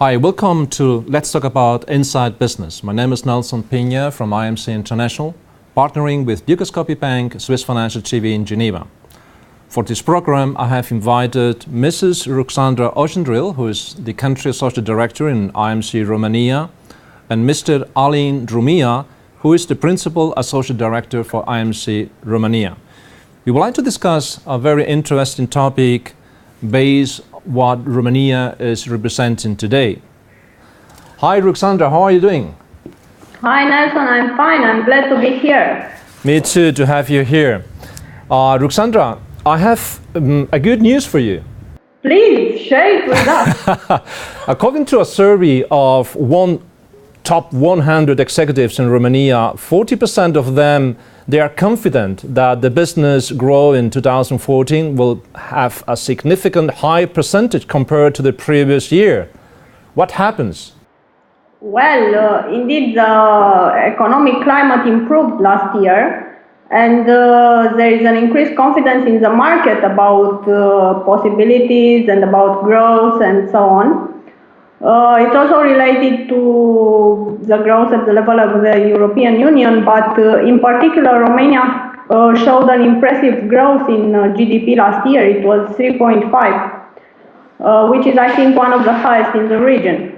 Hi, welcome to Let's Talk About Inside Business. My name is Nelson Pina from IMC International, partnering with Dukascopy Bank, Swiss Financial TV in Geneva. For this program, I have invited Mrs. Ruxandra Ogrendil, who is the Country Associate Director in IMC Romania, and Mr. Alin Drumea, who is the Principal Associate Director for IMC Romania. We would like to discuss a very interesting topic based what Romania is representing today. Hi Ruxandra, how are you doing? Hi Nelson, I'm fine. I'm glad to be here. Me too, to have you here. Ruxandra, I have a good news for you. Please share it with us. According to a survey of top 100 executives in Romania, 40% of them, they are confident that the business growth in 2014 will have a significant high percentage compared to the previous year. What happens? Well, indeed, the economic climate improved last year, and there is an increased confidence in the market about possibilities and about growth and so on. It's also related to the growth at the level of the European Union, but in particular, Romania showed an impressive growth in GDP last year. It was 3.5, which is, I think, one of the highest in the region.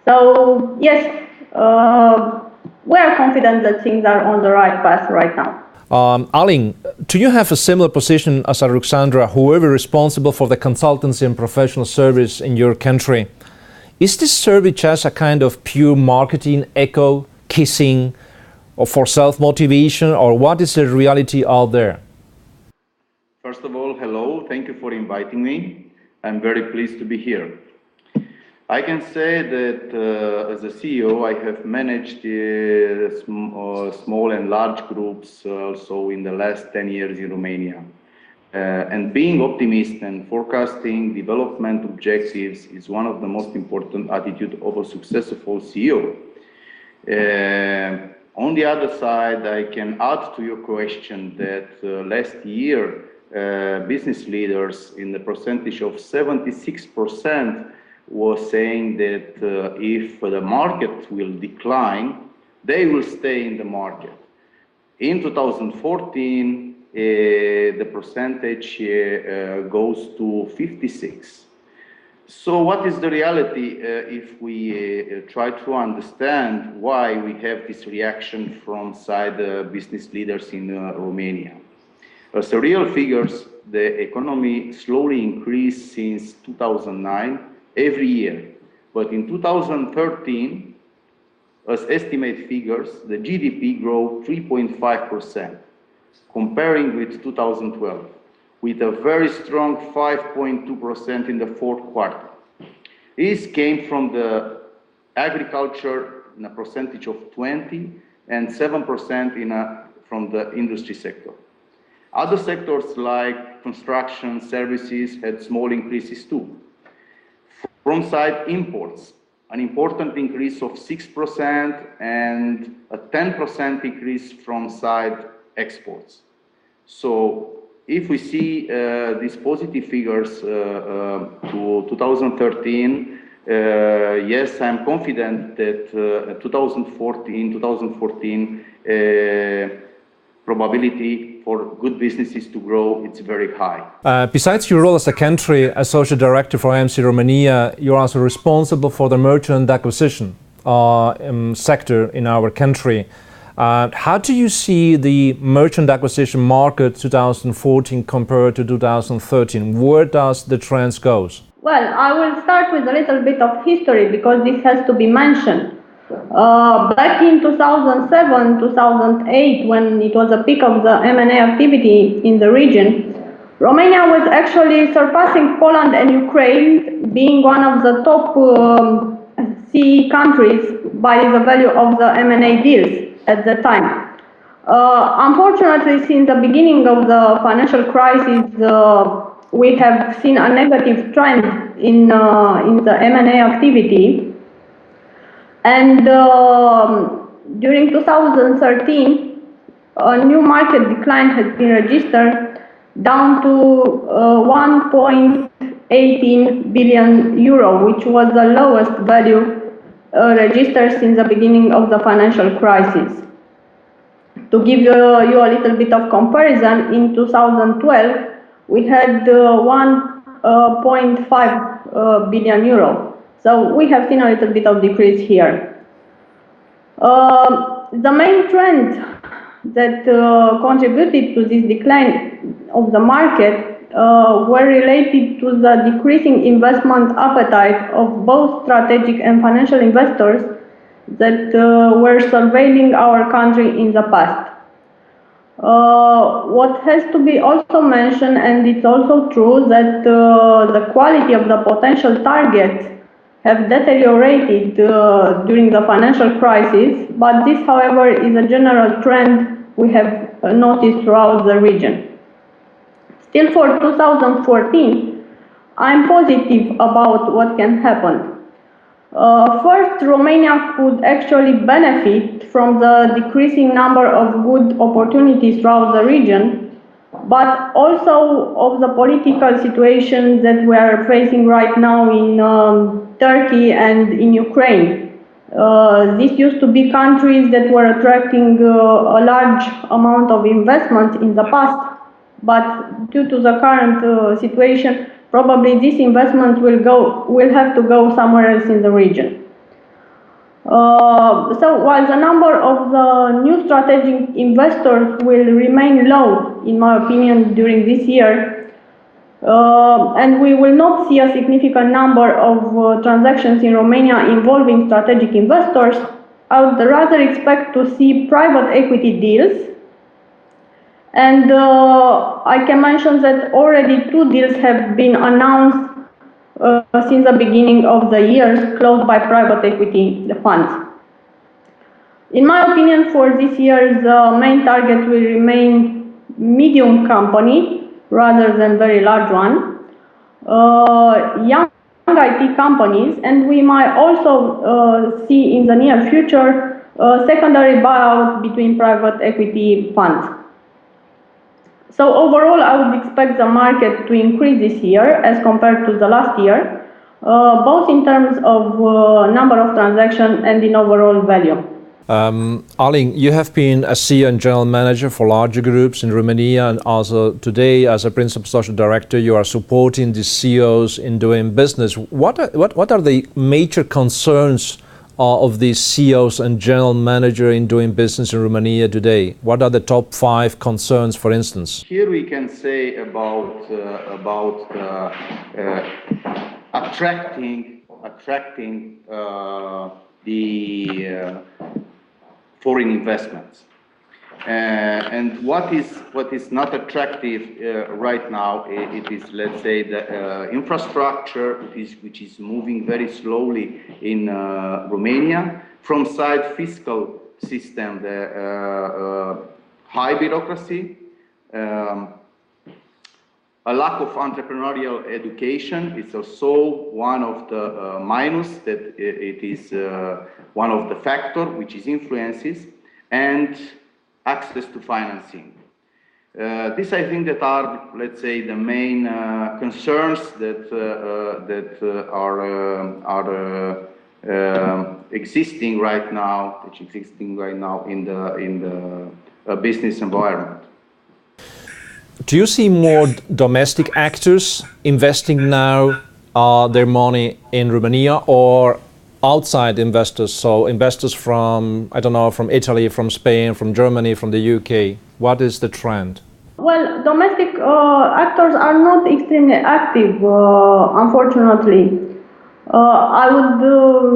So, yes, we are confident that things are on the right path right now. Alin, do you have a similar position as Ruxandra, whoever responsible for the consultancy and professional service in your country? Is this survey just a kind of pure marketing echo, kissing, or for self-motivation, or what is the reality out there? First of all, hello, thank you for inviting me. I'm very pleased to be here. I can say that as a CEO, I have managed small and large groups also in the last 10 years in Romania. And being optimistic and forecasting development objectives is one of the most important attitudes of a successful CEO. On the other side, I can add to your question that last year, business leaders in the percentage of 76% was saying that if the market will decline, they will stay in the market. In 2014, the percentage goes to 56. So what is the reality if we try to understand why we have this reaction from side business leaders in Romania? As the real figures, the economy slowly increased since 2009 every year. But in 2013, as estimate figures, the GDP grew 3.5%. Comparing with 2012, with a very strong 5.2% in the fourth quarter. This came from the agriculture in a percentage of 20 and 7% from the industry sector. Other sectors like construction, services had small increases too. From side imports, an important increase of 6% and a 10% increase from side exports. So if we see these positive figures to 2013, yes, I'm confident that 2014 probability for good businesses to grow, it's very high. Besides your role as a country associate director for IMC Romania, you're also responsible for the merchant acquisition sector in our country. How do you see the merchant acquisition market 2014 compared to 2013? Where does the trends go? Well, I will start with a little bit of history because this has to be mentioned. Back in 2007, 2008, when it was a peak of the M&A activity in the region, Romania was actually surpassing Poland and Ukraine, being one of the top CE countries by the value of the M&A deals at the time. Unfortunately, since the beginning of the financial crisis, we have seen a negative trend in the M&A activity. And during 2013, a new market decline has been registered down to 1.8% 18 billion euro, which was the lowest value registered since the beginning of the financial crisis. To give you a little bit of comparison, in 2012 we had 1.5 billion euro. So we have seen a little bit of decrease here. The main trend that contributed to this decline of the market were related to the decreasing investment appetite of both strategic and financial investors that were surveilling our country in the past. What has to be also mentioned, and it's also true, that the quality of the potential targets have deteriorated during the financial crisis, but this, however, is a general trend we have noticed throughout the region. Still, for 2014, I'm positive about what can happen. First, Romania could actually benefit from the decreasing number of good opportunities throughout the region, but also of the political situation that we are facing right now in Turkey and in Ukraine. These used to be countries that were attracting a large amount of investment in the past, but due to the current situation, probably this investment will have to go somewhere else in the region. So while the number of the new strategic investors will remain low, in my opinion, during this year, and we will not see a significant number of transactions in Romania involving strategic investors, I would rather expect to see private equity deals. And I can mention that already 2 deals have been announced since the beginning of the year, closed by private equity funds. In my opinion, for this year, the main target will remain medium company rather than very large one, young IT companies, and we might also see in the near future secondary buyout between private equity funds. So overall, I would expect the market to increase this year as compared to the last year, both in terms of number of transactions and in overall value. Alin, you have been a CEO and general manager for larger groups in Romania, and also today as a principal social director you are supporting the CEOs in doing business. What are the major concerns of the CEOs and general manager in doing business in Romania today? What are the top 5 concerns, for instance? Here we can say about attracting the foreign investments, and what is not attractive right now, it is, let's say, the infrastructure which is moving very slowly in Romania. From side fiscal system, the high bureaucracy, a lack of entrepreneurial education is also one of the minus, that it is one of the factors which is influences, and access to financing. This, I think, that are, let's say, the main concerns that are existing right now in the business environment. Do you see more domestic actors investing now their money in Romania, or outside investors, so investors from, I don't know, from Italy, from Spain, from Germany, from the UK? What is the trend? Well, domestic actors are not extremely active, unfortunately. I would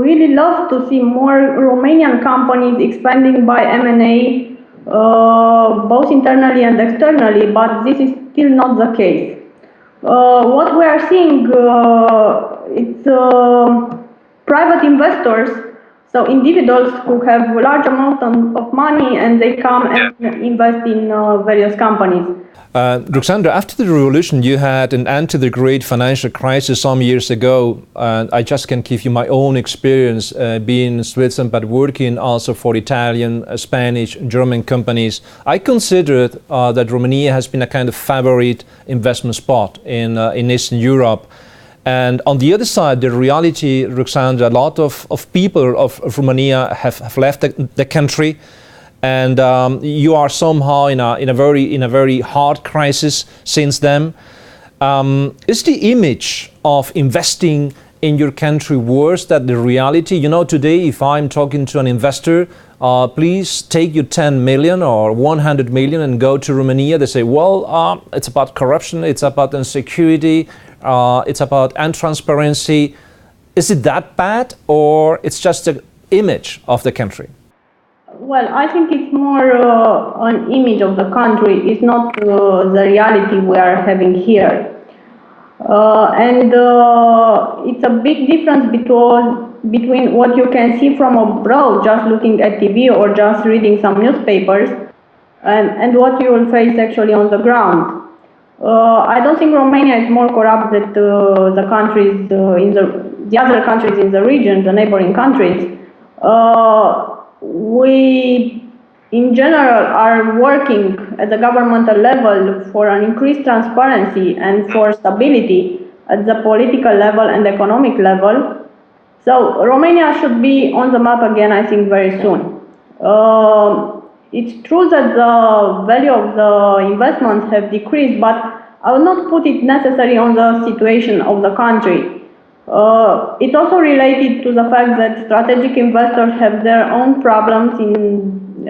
really love to see more Romanian companies expanding by M&A, both internally and externally, but this is still not the case. What we are seeing, it's private investors, so individuals who have a large amount of money and they come and invest in various companies. Ruxandra, after the revolution you had an end to the great financial crisis some years ago, and I just can give you my own experience being in Switzerland but working also for Italian, Spanish, German companies. I considered that Romania has been a kind of favorite investment spot in Eastern Europe. And on the other side, the reality, Ruxandra, a lot of people of Romania have left the country, and you are somehow in a very hard crisis since then. Is the image of investing in your country worse than the reality? You know, today, if I'm talking to an investor, please take your 10 million or 100 million and go to Romania. They say, well, it's about corruption, it's about insecurity, it's about untransparency. Is it that bad, or it's just an image of the country? Well, I think it's more an image of the country. It's not the reality we are having here. And it's a big difference between what you can see from abroad, just looking at TV or just reading some newspapers, and what you will face actually on the ground. I don't think Romania is more corrupt than the countries in the other countries in the region, the neighboring countries. We, in general, are working at the governmental level for an increased transparency and for stability at the political level and economic level. So Romania should be on the map again, I think, very soon. It's true that the value of the investments have decreased, but I would not put it necessarily on the situation of the country. It's also related to the fact that strategic investors have their own problems in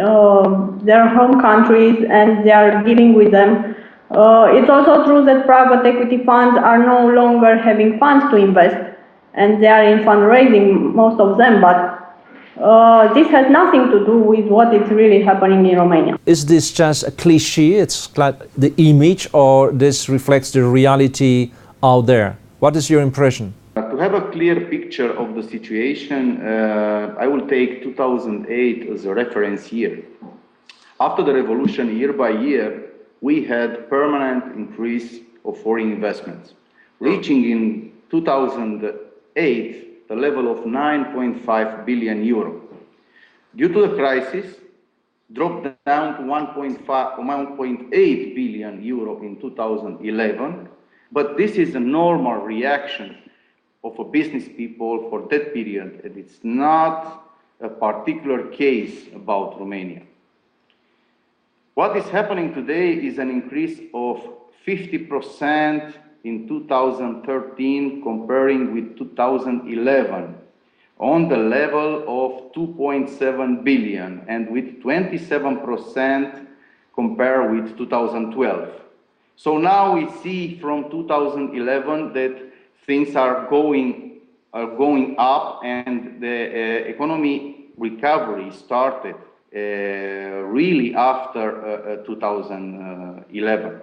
their home countries, and they are dealing with them. It's also true that private equity funds are no longer having funds to invest, and they are in fundraising, most of them, but this has nothing to do with what is really happening in Romania. Is this just a cliche, it's like the image, or this reflects the reality out there? What is your impression? To have a clear picture of the situation, I will take 2008 as a reference year. After the revolution, year by year, we had permanent increase of foreign investments, reaching in 2008 the level of 9.5 billion euro. Due to the crisis, dropped down to 1.8 billion euro in 2011, but this is a normal reaction of a business people for that period, and it's not a particular case about Romania. What is happening today is an increase of 50% in 2013 comparing with 2011 on the level of 2.7 billion and with 27% compared with 2012. So now we see from 2011 that things are going up, and the economy recovery started really after 2011.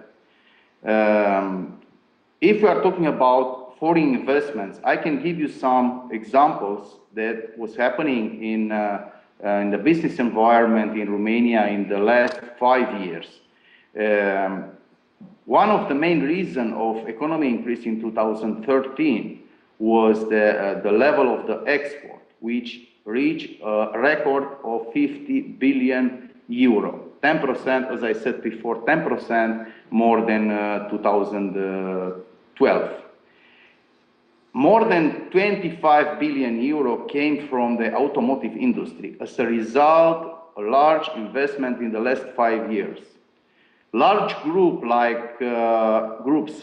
If we are talking about foreign investments, I can give you some examples that was happening in the business environment in Romania in the last 5 years. One of the main reasons of economy increase in 2013 was the level of the export, which reached a record of 50 billion euro. 10%, as I said before, 10% more than 2012. More than 25 billion euro came from the automotive industry. As a result, a large investment in the last 5 years. Large groups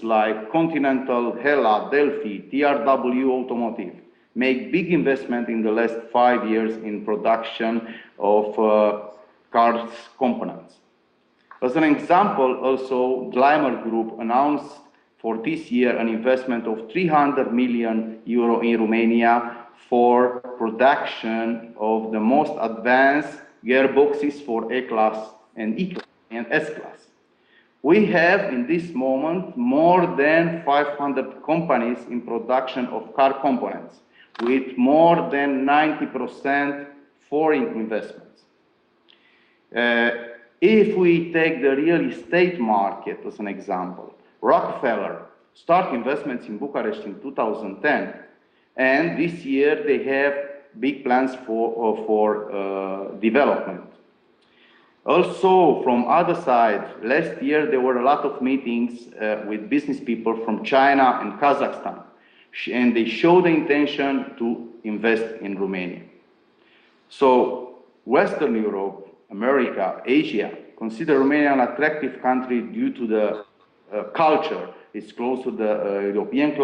like Continental, Hella, Delphi, TRW Automotive make big investment in the last 5 years in production of cars components. As an example, also, Daimler Group announced for this year an investment of 300 million euro in Romania for production of the most advanced gearboxes for A-Class and E-Class and S-Class. We have in this moment more than 500 companies in production of car components with more than 90% foreign investments. If we take the real estate market as an example, Rockefeller started investments in Bucharest in 2010, and this year they have big plans for development. Also, from other side, last year there were a lot of meetings with business people from China and Kazakhstan, and they show the intention to invest in Romania. So Western Europe, America, Asia consider Romania an attractive country due to the culture. It's close to the European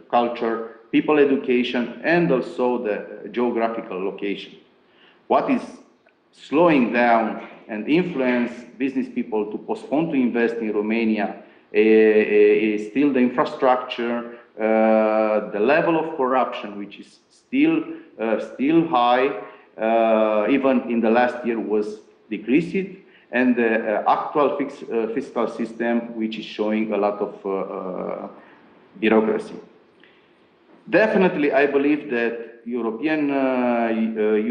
culture, people education, and also the geographical location. What is slowing down and influence business people to postpone to invest in Romania is still the infrastructure, the level of corruption, which is still high, even in the last year was decreased, and the actual fiscal system, which is showing a lot of bureaucracy. Definitely, I believe that European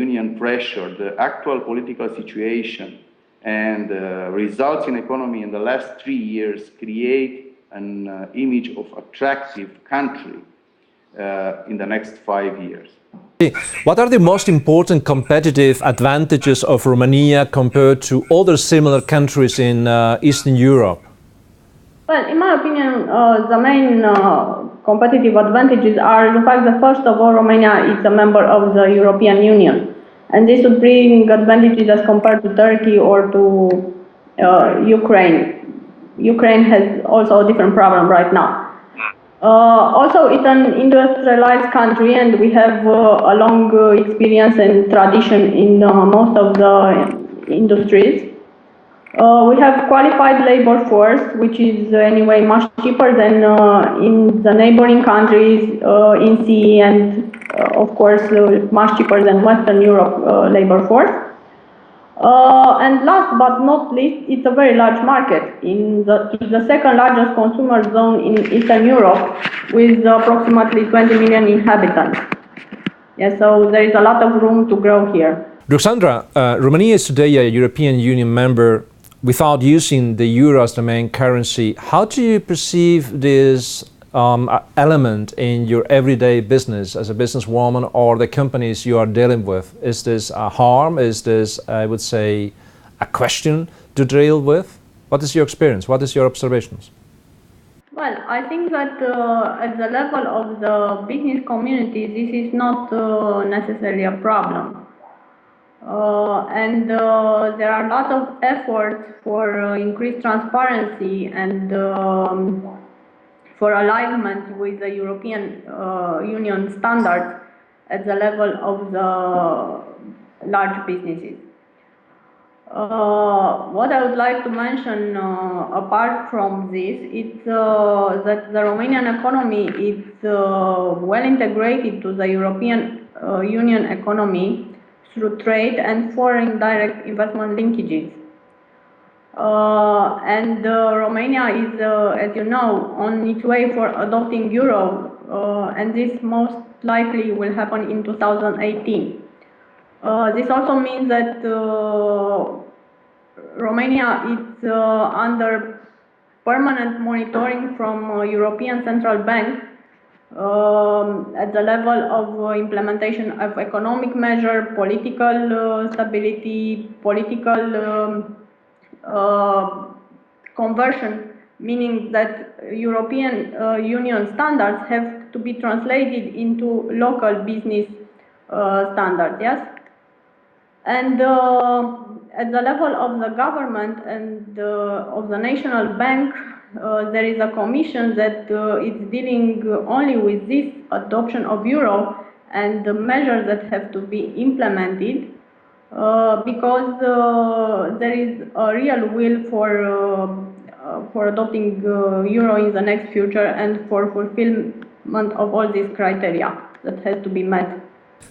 Union pressure, the actual political situation, and results in economy in the last 3 years create an image of attractive country in the next 5 years. What are the most important competitive advantages of Romania compared to other similar countries in Eastern Europe? Well, in my opinion, the main competitive advantages are the fact that, first of all, Romania is a member of the European Union. And this would bring advantages as compared to Turkey or to Ukraine. Ukraine has also a different problem right now. Also, it's an industrialized country, and we have a long experience and tradition in most of the industries. We have qualified labor force, which is anyway much cheaper than in the neighboring countries in CE, and of course much cheaper than Western Europe labor force. And last but not least, it's a very large market. It's the second largest consumer zone in Eastern Europe, with approximately 20 million inhabitants. Yeah, so there is a lot of room to grow here. Ruxandra, Romania is today a European Union member without using the euro as the main currency. How do you perceive this element in your everyday business as a businesswoman or the companies you are dealing with? Is this a harm? Is this, I would say, a question to deal with? What is your experience? What is your observations? Well, I think that at the level of the business community, this is not necessarily a problem. And there are a lot of efforts for increased transparency and for alignment with the European Union standards at the level of the large businesses. What I would like to mention apart from this is that the Romanian economy is well integrated to the European Union economy through trade and foreign direct investment linkages. And Romania is, as you know, on its way for adopting euro, and this most likely will happen in 2018. This also means that Romania is under permanent monitoring from European Central Bank at the level of implementation of economic measure, political stability, political conversion, meaning that European Union standards have to be translated into local business standards, yes? And at the level of the government and of the National Bank, there is a commission that is dealing only with this adoption of euro and the measures that have to be implemented, because there is a real will for adopting euro in the next future and for fulfillment of all these criteria that has to be met.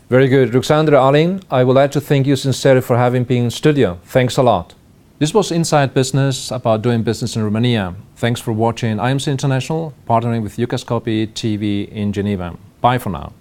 Very good. Ruxandra, Alin, I would like to thank you sincerely for having been in studio. Thanks a lot. This was Inside Business about doing business in Romania. Thanks for watching IMC International, partnering with Dukascopy TV in Geneva. Bye for now.